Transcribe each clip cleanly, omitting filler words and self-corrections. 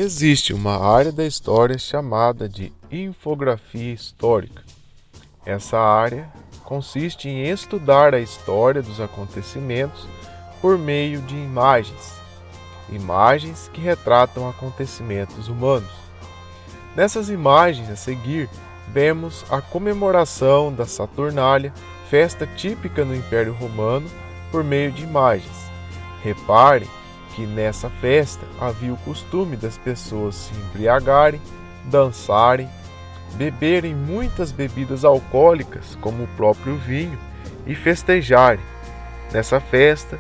Existe uma área da história chamada de infografia histórica. Essa área consiste em estudar a história dos acontecimentos por meio de imagens que retratam acontecimentos humanos. Nessas imagens a seguir, vemos a comemoração da Saturnália, festa típica no Império Romano, por meio de imagens. Reparem que nessa festa havia o costume das pessoas se embriagarem, dançarem, beberem muitas bebidas alcoólicas, como o próprio vinho, e festejarem. Nessa festa,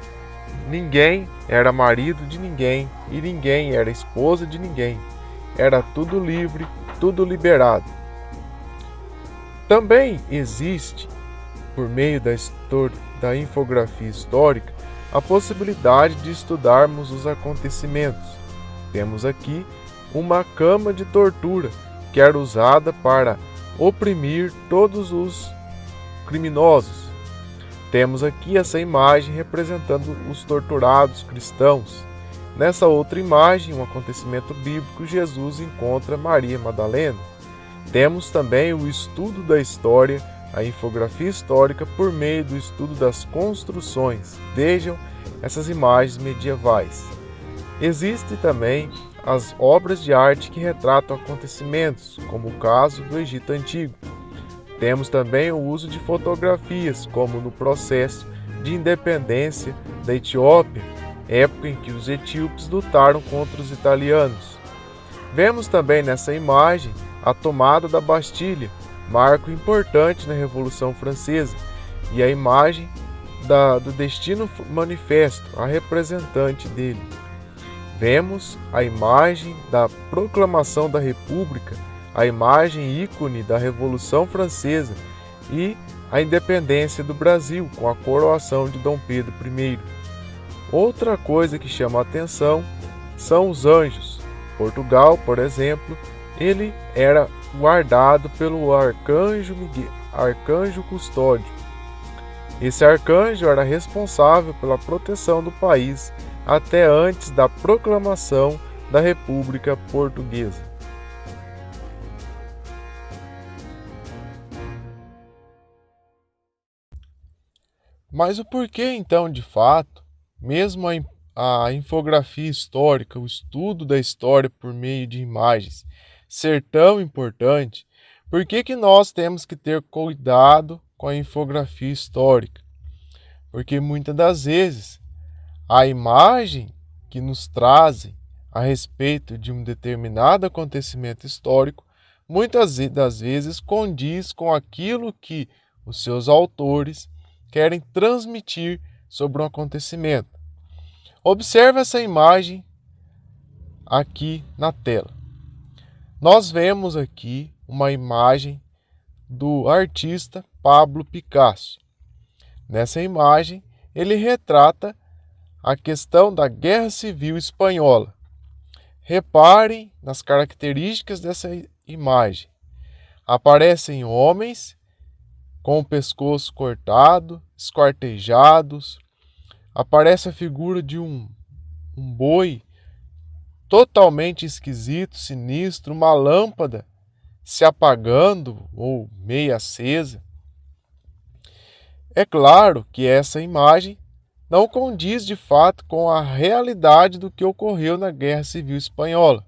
ninguém era marido de ninguém e ninguém era esposa de ninguém. Era tudo livre, tudo liberado. Também existe, por meio da infografia histórica, a possibilidade de estudarmos os acontecimentos. Temos aqui uma cama de tortura, que era usada para oprimir todos os criminosos. Temos aqui essa imagem representando os torturados cristãos. Nessa outra imagem, um acontecimento bíblico, Jesus encontra Maria Madalena. Temos também o estudo da história, a infografia histórica por meio do estudo das construções. Vejam essas imagens medievais. Existem também as obras de arte que retratam acontecimentos, como o caso do Egito Antigo. Temos também o uso de fotografias, como no processo de independência da Etiópia, época em que os etíopes lutaram contra os italianos. Vemos também nessa imagem a tomada da Bastilha, marco importante na Revolução Francesa, e a imagem do Destino Manifesto, a representante dele. Vemos a imagem da Proclamação da República, a imagem ícone da Revolução Francesa e a independência do Brasil, com a coroação de Dom Pedro I. Outra coisa que chama a atenção são os anjos. Portugal, por exemplo, ele era guardado pelo arcanjo Miguel, arcanjo custódio. Esse arcanjo era responsável pela proteção do país até antes da proclamação da República Portuguesa. Mas o porquê, então, de fato, mesmo a infografia histórica, o estudo da história por meio de imagens, ser tão importante, por que nós temos que ter cuidado com a infografia histórica? Porque muitas das vezes a imagem que nos trazem a respeito de um determinado acontecimento histórico, muitas das vezes condiz com aquilo que os seus autores querem transmitir sobre um acontecimento. Observe essa imagem aqui na tela. Nós vemos aqui uma imagem do artista Pablo Picasso. Nessa imagem, ele retrata a questão da Guerra Civil Espanhola. Reparem nas características dessa imagem. Aparecem homens com o pescoço cortado, esquartejados. Aparece a figura de um boi totalmente esquisito, sinistro, uma lâmpada se apagando ou meio acesa. É claro que essa imagem não condiz de fato com a realidade do que ocorreu na Guerra Civil Espanhola.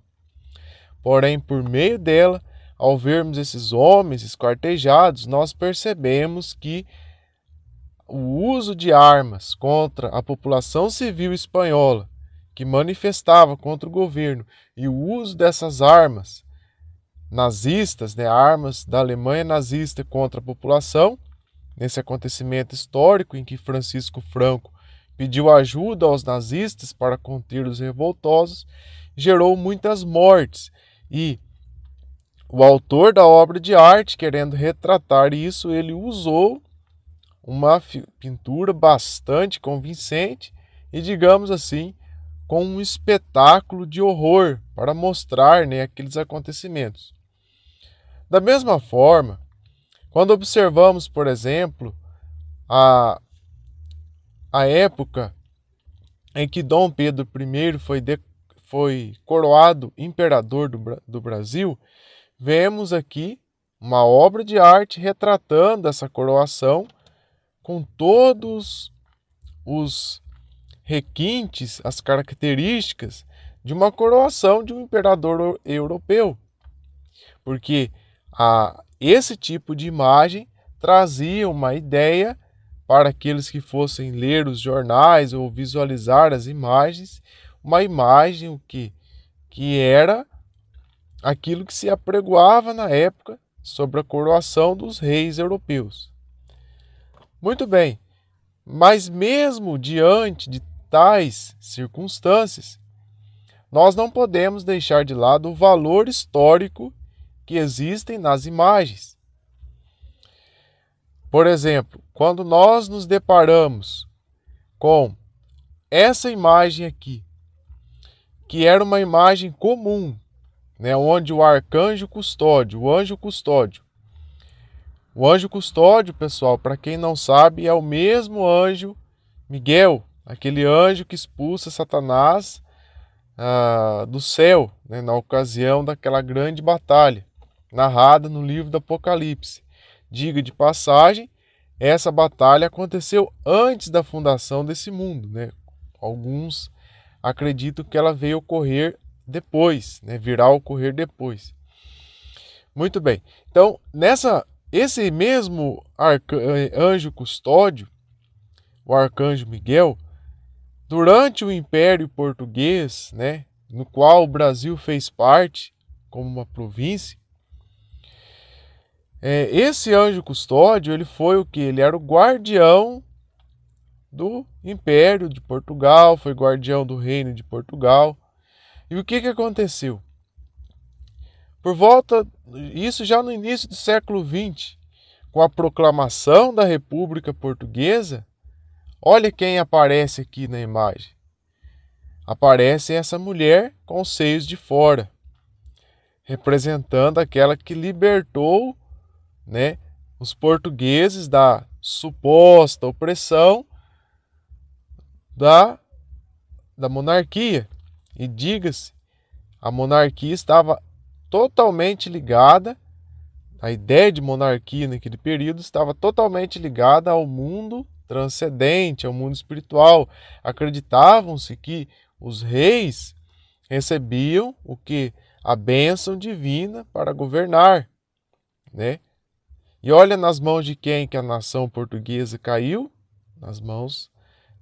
Porém, por meio dela, ao vermos esses homens esquartejados, nós percebemos que o uso de armas contra a população civil espanhola, que manifestava contra o governo, e o uso dessas armas nazistas, armas da Alemanha nazista contra a população, nesse acontecimento histórico em que Francisco Franco pediu ajuda aos nazistas para conter os revoltosos, gerou muitas mortes. E o autor da obra de arte, querendo retratar isso, ele usou uma pintura bastante convincente e, digamos assim, com um espetáculo de horror para mostrar aqueles acontecimentos. Da mesma forma, quando observamos, por exemplo, a época em que Dom Pedro I foi coroado imperador do Brasil, vemos aqui uma obra de arte retratando essa coroação com todos os requintes, as características de uma coroação de um imperador europeu. Porque esse tipo de imagem trazia uma ideia para aqueles que fossem ler os jornais ou visualizar as imagens, uma imagem que era aquilo que se apregoava na época sobre a coroação dos reis europeus. Muito bem, mas mesmo diante de tais circunstâncias, nós não podemos deixar de lado o valor histórico que existem nas imagens. Por exemplo, quando nós nos deparamos com essa imagem aqui, que era uma imagem comum, né, onde o arcanjo custódio, o anjo custódio, pessoal, para quem não sabe, é o mesmo anjo Miguel, aquele anjo que expulsa Satanás do céu, né, na ocasião daquela grande batalha, narrada no livro do Apocalipse. Diga de passagem, essa batalha aconteceu antes da fundação desse mundo, né? Alguns acreditam que ela veio ocorrer depois, né? Virá ocorrer depois. Muito bem. Então, esse mesmo anjo custódio, o arcanjo Miguel, durante o Império Português, né, no qual o Brasil fez parte como uma província, esse anjo custódio, ele foi o quê? Ele era o guardião do Império de Portugal, foi guardião do Reino de Portugal. E o que aconteceu? Isso já no início do século XX, com a proclamação da República Portuguesa, olha quem aparece aqui na imagem. Aparece essa mulher com os seios de fora, representando aquela que libertou, né, os portugueses da suposta opressão da monarquia. E diga-se, a monarquia estava totalmente ligada, a ideia de monarquia naquele período estava totalmente ligada ao mundo transcendente, ao mundo espiritual. Acreditavam-se que os reis recebiam o que? A bênção divina para governar, né? E olha nas mãos de quem que a nação portuguesa caiu? Nas mãos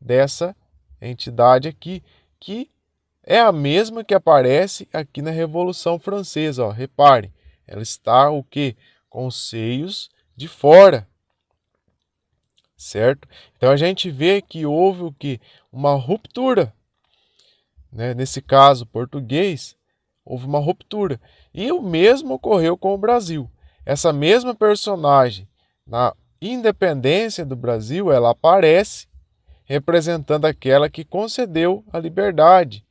dessa entidade aqui, que é a mesma que aparece aqui na Revolução Francesa. Ó, repare, ela está o quê? Com os seios de fora, certo? Então a gente vê que houve o quê? Uma ruptura, né? Nesse caso português, houve uma ruptura. E o mesmo ocorreu com o Brasil. Essa mesma personagem, na independência do Brasil, ela aparece representando aquela que concedeu a liberdade,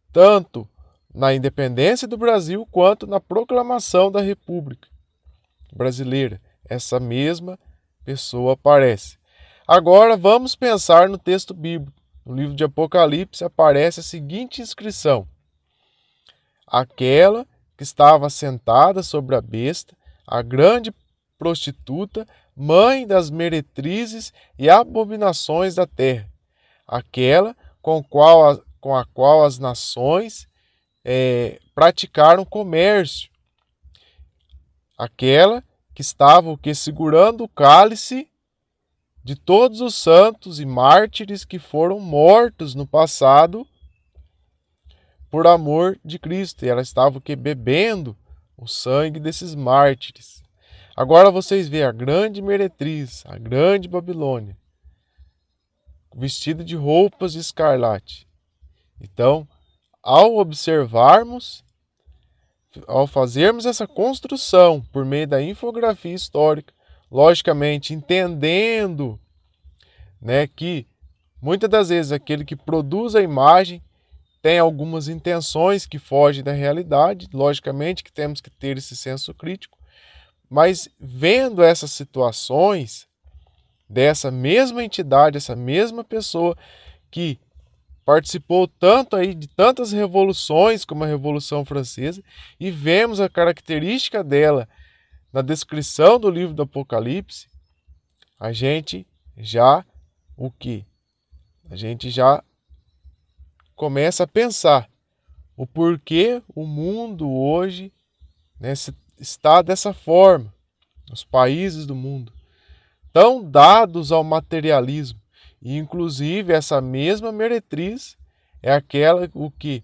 tanto na independência do Brasil quanto na proclamação da República Brasileira. Essa mesma pessoa aparece. Agora vamos pensar no texto bíblico. No livro de Apocalipse aparece a seguinte inscrição: aquela que estava sentada sobre a besta, a grande prostituta, mãe das meretrizes e abominações da terra, aquela com a qual as nações praticaram comércio, aquela que estava segurando o cálice de todos os santos e mártires que foram mortos no passado por amor de Cristo. E ela estava bebendo o sangue desses mártires. Agora vocês veem a grande meretriz, a grande Babilônia, vestida de roupas de escarlate. Então, ao fazermos essa construção por meio da infografia histórica, logicamente entendendo, né, que muitas das vezes aquele que produz a imagem tem algumas intenções que fogem da realidade, logicamente que temos que ter esse senso crítico, mas vendo essas situações dessa mesma entidade, essa mesma pessoa que participou tanto aí de tantas revoluções como a Revolução Francesa, e vemos a característica dela na descrição do livro do Apocalipse, a gente já A gente já começa a pensar o porquê o mundo hoje, né, está dessa forma, os países do mundo, tão dados ao materialismo. E, inclusive, essa mesma meretriz é aquela que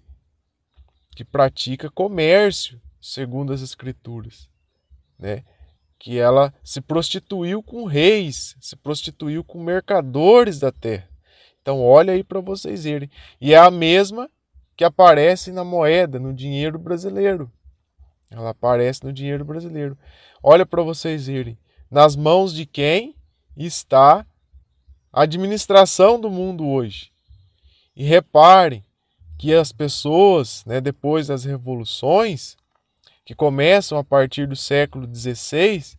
pratica comércio, segundo as Escrituras, né? Que ela se prostituiu com reis, se prostituiu com mercadores da terra. Então, olha aí para vocês verem. E é a mesma que aparece na moeda, no dinheiro brasileiro. Ela aparece no dinheiro brasileiro. Olha para vocês verem. Nas mãos de quem está a administração do mundo hoje. E reparem que as pessoas, né, depois das revoluções, que começam a partir do século XVI,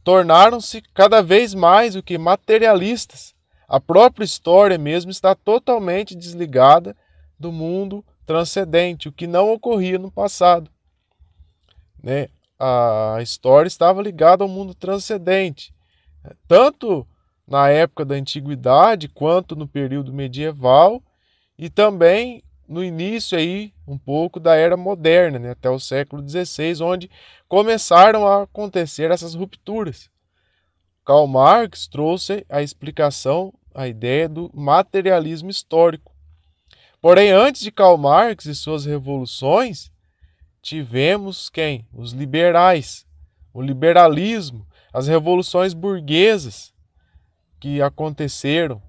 tornaram-se cada vez mais o que materialistas. A própria história mesmo está totalmente desligada do mundo transcendente, o que não ocorria no passado, né? A história estava ligada ao mundo transcendente, tanto na época da antiguidade quanto no período medieval e também no início aí um pouco da era moderna, né, até o século XVI, onde começaram a acontecer essas rupturas. Karl Marx trouxe a explicação, a ideia do materialismo histórico. Porém, antes de Karl Marx e suas revoluções, tivemos quem? Os liberais, o liberalismo, as revoluções burguesas que aconteceram,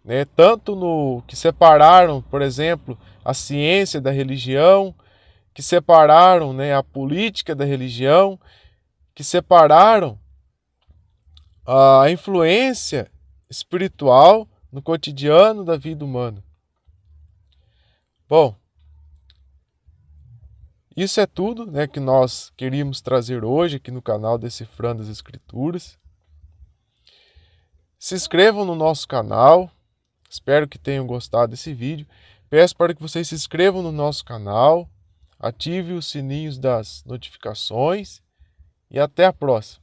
né? Tanto no que separaram, por exemplo, a ciência da religião, que separaram, né, a política da religião, que separaram a influência espiritual no cotidiano da vida humana. Bom, isso é tudo, né, que nós queríamos trazer hoje aqui no canal Decifrando as Escrituras. Se inscrevam no nosso canal. Espero que tenham gostado desse vídeo. Peço para que vocês se inscrevam no nosso canal, ative os sininhos das notificações e até a próxima.